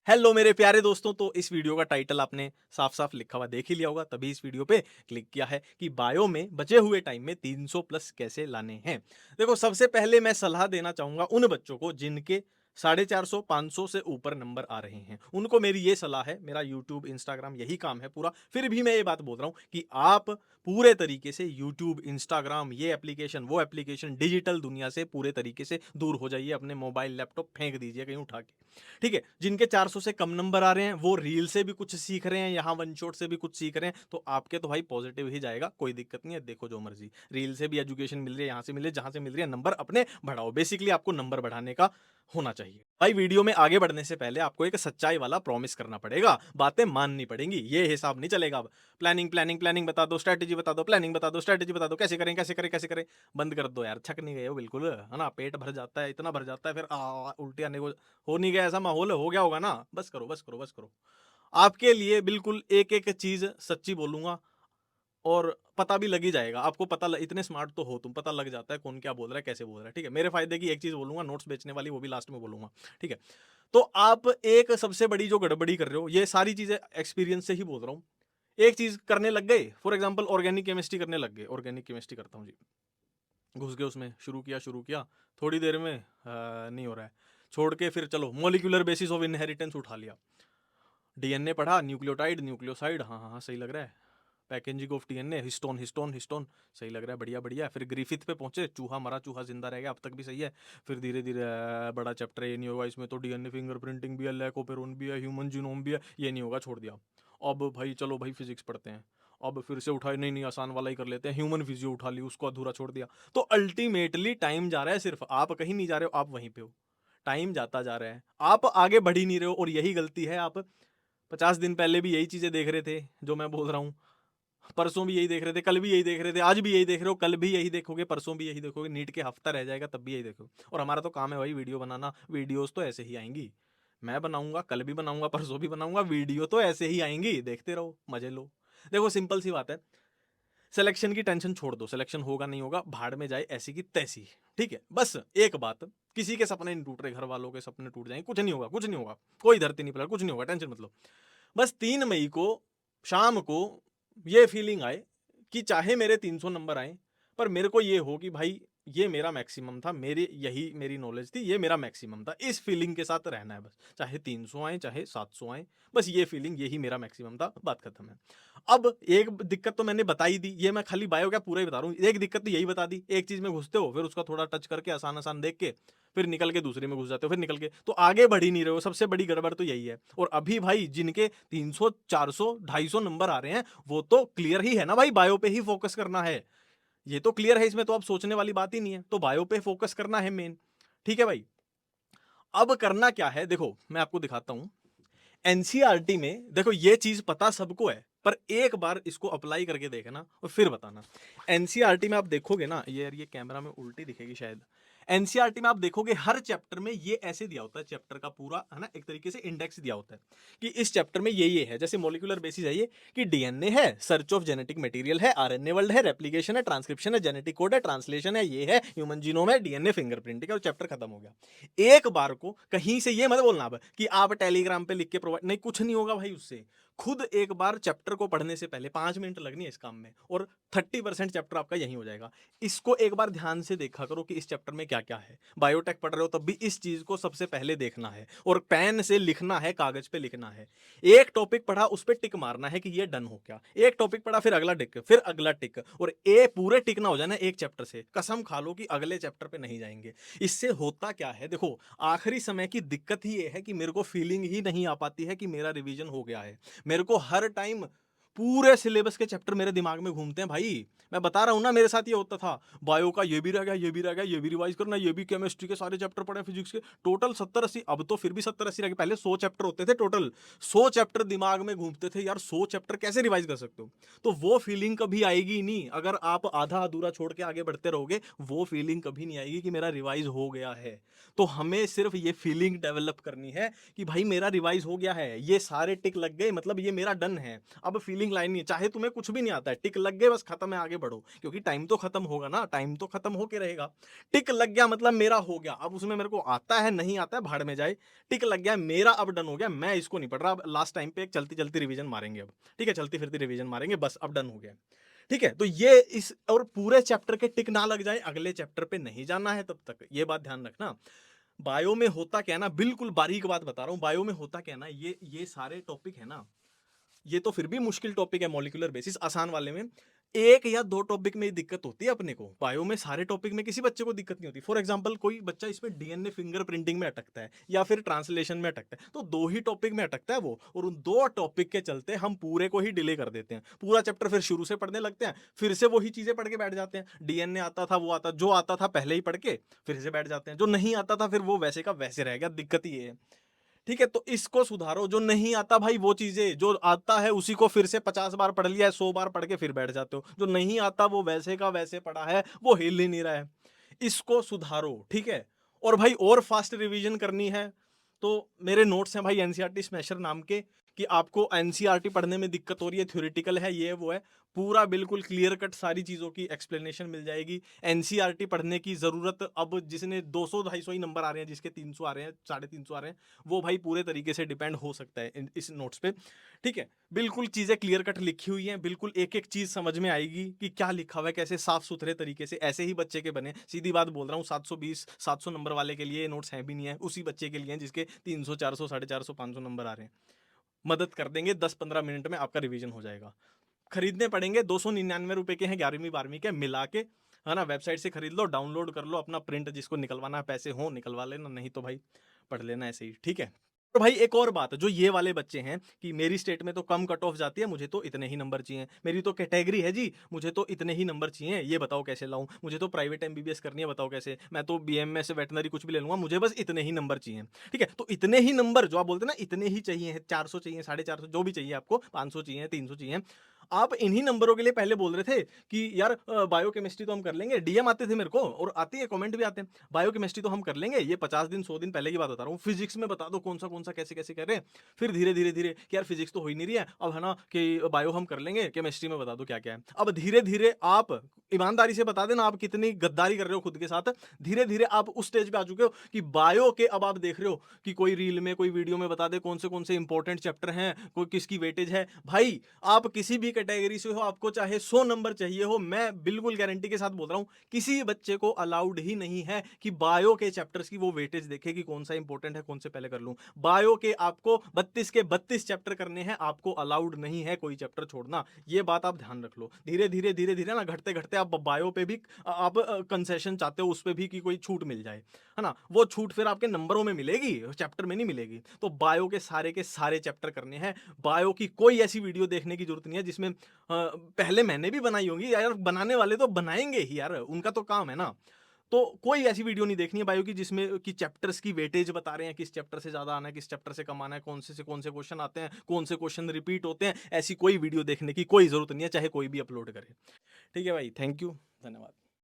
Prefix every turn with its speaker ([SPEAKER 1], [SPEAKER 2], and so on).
[SPEAKER 1] Hello मेरे प्यारे दोस्तों। तो इस वीडियो का टाइटल आपने साफ साफ लिखा हुआ देख ही लिया होगा, तभी इस वीडियो पे क्लिक किया है कि बायो में बचे हुए टाइम में 300 प्लस कैसे लाने हैं। देखो, सबसे पहले मैं सलाह देना चाहूंगा उन बच्चों को जिनके 450 500 से ऊपर नंबर आ रहे हैं। उनको मेरी ये सलाह है, मेरा यूट्यूब इंस्टाग्राम यही काम है पूरा, फिर भी मैं ये बात बोल रहा हूँ कि आप पूरे तरीके से यूट्यूब इंस्टाग्राम ये एप्लीकेशन वो एप्लीकेशन डिजिटल दुनिया से पूरे तरीके से दूर हो जाइए। अपने मोबाइल लैपटॉप फेंक दीजिए कहीं उठा के। ठीक है, जिनके 400 से कम नंबर आ रहे हैं वो रील से भी कुछ सीख रहे हैं, यहाँ वन शॉट से भी कुछ सीख रहे हैं, तो आपके तो भाई पॉजिटिव ही जाएगा, कोई दिक्कत नहीं है। देखो जो मर्जी, रील से भी एजुकेशन मिल रही है, यहाँ से मिल रही है, जहां से मिल रही है, नंबर अपने बढ़ाओ। बेसिकली आपको नंबर बढ़ाने का होना चाहिए। भाई वीडियो में आगे बढ़ने से पहले आपको एक सच्चाई वाला प्रॉमिस करना पड़ेगा, बातें माननी पड़ेंगी, ये हिसाब नहीं चलेगा। अब प्लानिंग प्लानिंग प्लानिंग बता दो, स्ट्रैटेजी बता दो, प्लानिंग बता दो, स्ट्रैटेजी बता दो, कैसे करें कैसे करें कैसे करें। बंद कर दो यार, थक नहीं गए हो बिल्कुल, है ना? पेट भर जाता है, इतना भर जाता है, फिर उल्टी आने को हो नहीं गया, ऐसा माहौल हो गया होगा ना। बस करो बस करो बस करो। आपके लिए बिल्कुल एक एक चीज सच्ची बोलूंगा, और पता भी लग ही जाएगा आपको। इतने स्मार्ट तो हो तुम, पता लग जाता है कौन क्या बोल रहा है कैसे बोल रहा है। ठीक है, मेरे फायदे की एक चीज बोलूंगा, नोट्स बेचने वाली, वो भी लास्ट में बोलूंगा। ठीक है, तो आप एक सबसे बड़ी जो गड़बड़ी कर रहे हो, ये सारी चीजें एक्सपीरियंस से ही बोल रहा हूँ। एक चीज करने लग गए, फॉर एग्जाम्पल ऑर्गेनिक केमिस्ट्री करने लग गए, ऑर्गेनिक केमिस्ट्री करता हूँ जी, घुस गए उसमें, शुरू किया, थोड़ी देर में नहीं हो रहा है, छोड़ के फिर चलो मोलिकुलर बेसिस ऑफ इनहेरिटेंस उठा लिया, डीएनए पढ़ा, न्यूक्लियोटाइड न्यूक्लियोसाइड, हाँ हाँ हाँ सही लग रहा है, packaging of DNA, histone histone histone, सही लग रहा है, बढ़िया बढ़िया। फिर ग्रिफिथ पे पहुंचे, चूहा मरा चूहा जिंदा रह गया, अब तक भी सही है। फिर धीरे धीरे बड़ा चैप्टर है, ये नहीं होगा, इसमें तो डीएनए फिंगरप्रिंटिंग भी है, लैकोपेरोन भी है, ह्यूमन जीनोम भी है, ये नहीं होगा, छोड़ दिया। अब भाई चलो भाई फिजिक्स पढ़ते हैं, अब फिर से उठाए, नहीं नहीं आसान वाला ही कर लेते हैं, ह्यूमन फिजियो उठा ली, उसको अधूरा छोड़ दिया। तो अल्टीमेटली टाइम जा रहा है, सिर्फ आप कहीं नहीं जा रहे हो, आप वहीं पे हो। टाइम जाता जा रहा है, आप आगे बढ़ ही नहीं रहे हो, और यही गलती है। आप 50 दिन पहले भी यही चीजें देख रहे थे जो मैं बोल रहा हूँ, परसों भी यही देख रहे थे, कल भी यही देख रहे थे, आज भी यही देख रहे हो, कल भी यही देखोगे, परसों भी यही देखोगे, नीट के हफ्ता रह जाएगा तब भी यही देखोगे। और हमारा तो काम है भाई वीडियो बनाना, वीडियोस तो ऐसे ही आएंगी, मैं बनाऊंगा, कल भी बनाऊंगा, परसों भी बनाऊंगा, वीडियो तो ऐसे ही आएंगी, देखते रहो, मजे लो। देखो सिंपल सी बात है, सिलेक्शन की टेंशन छोड़ दो, सिलेक्शन होगा नहीं होगा भाड़ में जाए, ऐसी की तैसी। ठीक है, बस एक बात, किसी के सपने नहीं टूट रहे, घर वालों के सपने टूट जाएंगे, कुछ नहीं होगा, कुछ नहीं होगा, कोई धरती नहीं पलट, कुछ नहीं होगा, टेंशन मत लो। बस 3 मई को शाम को ये फीलिंग आए कि चाहे मेरे 300 नंबर आए, पर मेरे को ये हो कि भाई ये मेरा मैक्सिमम था, मेरी यही मेरी नॉलेज थी, ये मेरा मैक्सिमम था, इस फीलिंग के साथ रहना है बस। चाहे 300 आए चाहे 700 आए, बस ये फीलिंग, यही मेरा मैक्सिमम था, बात खत्म है। अब एक दिक्कत तो मैंने बता ही दी, ये मैं खाली बायो क्या पूरा ही बता रहा हूँ, एक दिक्कत तो यही बता दी, एक चीज में घुसते हो, फिर उसका थोड़ा टच करके आसान आसान देख के फिर निकल के दूसरे में घुस जाते हो, फिर निकल के तो आगे बढ़ ही नहीं रहे हो। सबसे बड़ी गड़बड़ तो यही है। और अभी भाई जिनके 300 400 250 नंबर आ रहे हैं, वो तो क्लियर ही है ना भाई, बायो पे ही फोकस करना है, ये तो क्लियर है, इसमें तो अब सोचने वाली बात ही नहीं है, तो बायो पे फोकस करना है मेन। ठीक है भाई, अब करना क्या है, देखो मैं आपको दिखाता हूं। एनसीईआरटी में देखो, ये चीज पता सबको है, पर एक बार इसको अप्लाई करके देखना और फिर बताना। एनसीईआरटी में आप देखोगे ना, ये कैमरा में उल्टी दिखेगी शायद। एनसीईआरटी में आप देखोगे हर चैप्टर में ये ऐसे दिया होता है, चैप्टर का पूरा है ना, एक तरीके से इंडेक्स दिया होता है कि इस चैप्टर में ये है, जैसे मोलिकुलर बेसिस है ये, कि डीएनए है, सर्च ऑफ जेनेटिक मटेरियल है, आरएनए वर्ल्ड है, रेप्लिकेशन है, ट्रांसक्रिप्शन है, जेनेटिक कोड है, ट्रांसलेशन है, ये है ह्यूमन जीनोम है, डीएनए फिंगरप्रिंटिंग है, और चैप्टर खत्म हो गया। एक बार को कहीं से ये मत बोलना अब कि आप टेलीग्राम पे लिख के प्रोवाइड, नहीं, कुछ नहीं होगा भाई उससे। खुद एक बार चैप्टर को पढ़ने से पहले 5 मिनट लगनी है इस काम में, और 30% चैप्टर आपका यही हो जाएगा। इसको एक बार ध्यान से देखा करो कि इस चैप्टर में क्या क्या है। बायोटेक पढ़ रहे हो तब भी इस चीज को सबसे पहले देखना है, और पेन से लिखना है, कागज पे लिखना है। एक टॉपिक पढ़ा, उस पर टिक मारना है कि ये डन हो गया, एक टॉपिक पढ़ा, फिर अगला टिक, फिर अगला टिक, और ए पूरे टिक ना हो जाए ना एक चैप्टर से, कसम खा लो कि अगले चैप्टर पे नहीं जाएंगे। इससे होता क्या है, देखो आखिरी समय की दिक्कत ही ये है कि मेरे को फीलिंग ही नहीं आ पाती है कि मेरा रिवीजन हो गया है। मेरे को हर टाइम पूरे सिलेबस के चैप्टर मेरे दिमाग में घूमते हैं भाई। मैं बता रहा हूं ना, मेरे साथ ये होता था, बायो का ये भी रह गया, ये भी रह गया, ये भी रिवाइज करना, ये भी, केमिस्ट्री के सारे चैप्टर पढ़े, फिजिक्स के टोटल 70-80, अब तो फिर भी 70-80 रह गए, पहले 100 चैप्टर होते थे टोटल। 100 चैप्टर दिमाग में घूमते थे यार, 100 चैप्टर कैसे रिवाइज कर सकते हो? तो वो फीलिंग कभी आएगी ही नहीं अगर आप आधा अधूरा छोड़ के आगे बढ़ते रहोगे, वो फीलिंग कभी नहीं आएगी कि मेरा रिवाइज हो गया है। तो हमें सिर्फ ये फीलिंग डेवलप करनी है कि भाई मेरा रिवाइज हो गया है, ये सारे टिक लग गए, मतलब ये मेरा डन है। अब फीलिंग फिनिशिंग लाइन नहीं है, चाहे तुम्हें कुछ भी नहीं आता है, टिक लग गए बस खत्म है, आगे बढ़ो, क्योंकि टाइम तो खत्म होगा ना, टाइम तो खत्म होके रहेगा। टिक लग गया मतलब मेरा हो गया, अब उसमें मेरे को आता है नहीं आता है भाड़ में जाए, टिक लग गया मेरा, अब डन हो गया, मैं इसको नहीं पढ़ रहा, अब लास्ट टाइम पे एक चलती चलती रिवीजन मारेंगे अब, ठीक है, चलती फिरती रिवीजन मारेंगे, बस अब डन हो गया। ठीक है, तो ये इस और पूरे चैप्टर के टिक ना लग जाए, अगले चैप्टर पे नहीं जाना है तब तक, ये बात ध्यान रखना। बायो में होता क्या है ना, बिल्कुल बारीक बात बता रहा हूँ, बायो में होता क्या है ना, ये सारे टॉपिक है ना, ये तो फिर भी मुश्किल टॉपिक है, मॉलिक्यूलर बेसिस आसान वाले में एक या दो टॉपिक में ही दिक्कत होती है अपने को, बायो में सारे टॉपिक में किसी बच्चे को दिक्कत नहीं होती। फॉर एग्जांपल कोई बच्चा इसमें डीएनए फिंगर प्रिंटिंग में अटकता है या फिर ट्रांसलेशन में अटकता है, तो दो ही टॉपिक में अटकता है वो, और उन दो टॉपिक के चलते हम पूरे को ही डिले कर देते हैं, पूरा चैप्टर फिर शुरू से पढ़ने लगते हैं, फिर से वही चीजें पढ़ के बैठ जाते हैं, डीएनए आता था वो आता, जो आता था पहले ही पढ़ के फिर से बैठ जाते हैं, जो नहीं आता था फिर वो वैसे का वैसे रह गया, दिक्कत ही ये है। ठीक है, तो इसको सुधारो, जो नहीं आता भाई वो चीजें, जो आता है उसी को फिर से 50 बार पढ़ लिया है, 100 बार पढ़ के फिर बैठ जाते हो, जो नहीं आता वो वैसे का वैसे पढ़ा है, वो हिल ही नहीं रहा है, इसको सुधारो, ठीक है। और भाई और फास्ट रिवीजन करनी है तो मेरे नोट्स हैं भाई एनसीईआरटी स्मैशर नाम के, कि आपको एनसीईआरटी पढ़ने में दिक्कत हो रही है, थ्योरेटिकल है ये वो है, पूरा बिल्कुल क्लियर कट सारी चीज़ों की एक्सप्लेनेशन मिल जाएगी। एनसीईआरटी पढ़ने की ज़रूरत अब जिसने 200-250 ही नंबर आ रहे हैं, जिसके 300 आ रहे हैं, 350 आ रहे हैं, वो भाई पूरे तरीके से डिपेंड हो सकता है इस नोट्स पे, ठीक है। बिल्कुल चीज़ें क्लियर कट लिखी हुई हैं, बिल्कुल एक एक चीज़ समझ में आएगी कि क्या लिखा हुआ है, कैसे साफ सुथरे तरीके से, ऐसे ही बच्चे के बने, सीधी बात बोल रहा हूँ, 720-700 नंबर वाले के लिए ये नोट्स हैं भी नहीं है, उसी बच्चे के लिए हैं जिसके 300-400 450 500 नंबर आ रहे हैं। मदद कर देंगे, 10-15 मिनट में आपका रिवीजन हो जाएगा। खरीदने पड़ेंगे, 299 रुपए के हैं 11वीं 12वीं के मिला के, है ना, वेबसाइट से खरीद लो, डाउनलोड कर लो, अपना प्रिंट जिसको निकलवाना है, पैसे हो निकलवा लेना, नहीं तो भाई पढ़ लेना ऐसे ही, ठीक है। तो भाई एक और बात, जो ये वाले बच्चे हैं कि मेरी स्टेट में तो कम कट ऑफ जाती है, मुझे तो इतने ही नंबर चाहिए, मेरी तो कैटेगरी है जी, मुझे तो इतने ही नंबर चाहिए, ये बताओ कैसे लाऊं, मुझे तो प्राइवेट एमबीबीएस करनी है, बताओ कैसे, मैं तो बीएमएस वेटनरी कुछ भी ले लूंगा, मुझे बस इतने ही नंबर चाहिए, ठीक है। तो इतने ही नंबर जो आप बोलते हैं ना, इतने ही चाहिए, 400 चाहिए, 450, जो भी चाहिए आपको, 500 चाहिए, 300 चाहिए, आप इन्हीं नंबरों के लिए पहले बोल रहे थे कि यार बायोकेमिस्ट्री तो हम कर लेंगे, डीएम आते थे मेरे को और आती है, कमेंट भी आते हैं, बायोकेमिस्ट्री तो हम कर लेंगे, ये 50 दिन 100 दिन पहले की बात बता रहा हूँ, फिजिक्स में बता दो कौन सा कैसे कैसे कर रहे हैं, फिर धीरे धीरे धीरे कि यार फिजिक्स तो हो ही नहीं रही है अब, है ना, कि बायो हम कर लेंगे, केमिस्ट्री में बता दो क्या क्या है। अब धीरे धीरे आप ईमानदारी से बता देना आप कितनी गद्दारी कर रहे हो खुद के साथ, धीरे धीरे आप उस स्टेज पे आ चुके हो कि बायो के अब आप देख रहे हो कि कोई रील में कोई वीडियो में बता दे कौन से इंपॉर्टेंट चैप्टर हैं, कोई किसकी वेटेज है। भाई आप किसी भी कैटेगरी से हो, आपको चाहे 100 नंबर चाहिए हो, मैं बिल्कुल गारंटी के साथ बोल रहा हूं, किसी बच्चे को अलाउड ही नहीं है कि बायो के चैप्टर्स की वो वेटेज देखे कि कौन सा इंपॉर्टेंट है, कौन से पहले कर लूं। बायो के आपको 32 के 32 चैप्टर करने हैं, आपको अलाउड नहीं है कोई चैप्टर छोड़ना, ये बात आप ध्यान रख लो। धीरे धीरे ना घटते घटते आप बायो पे भी आप कंसेशन चाहते हो, उस पे भी कि कोई छूट मिल जाए, है ना, वो छूट फिर आपके नंबरों में मिलेगी, चैप्टर में नहीं मिलेगी। तो बायो के सारे चैप्टर करने हैं, बायो की कोई ऐसी वीडियो देखने की जरूरत नहीं है जिसमें पहले मैंने भी बनाई होंगी यार, बनाने वाले तो बनाएंगे ही यार, उनका तो काम है ना। तो कोई ऐसी वीडियो नहीं देखनी है बायो की जिसमें कि चैप्टर्स की वेटेज बता रहे हैं, किस चैप्टर से ज्यादा आना है, किस चैप्टर से कम आना है, कौन से क्वेश्चन आते हैं, कौन से क्वेश्चन रिपीट होते हैं, ऐसी कोई वीडियो देखने की कोई जरूरत नहीं है, चाहे कोई भी अपलोड करे। ठीक है भाई, थैंक यू, धन्यवाद।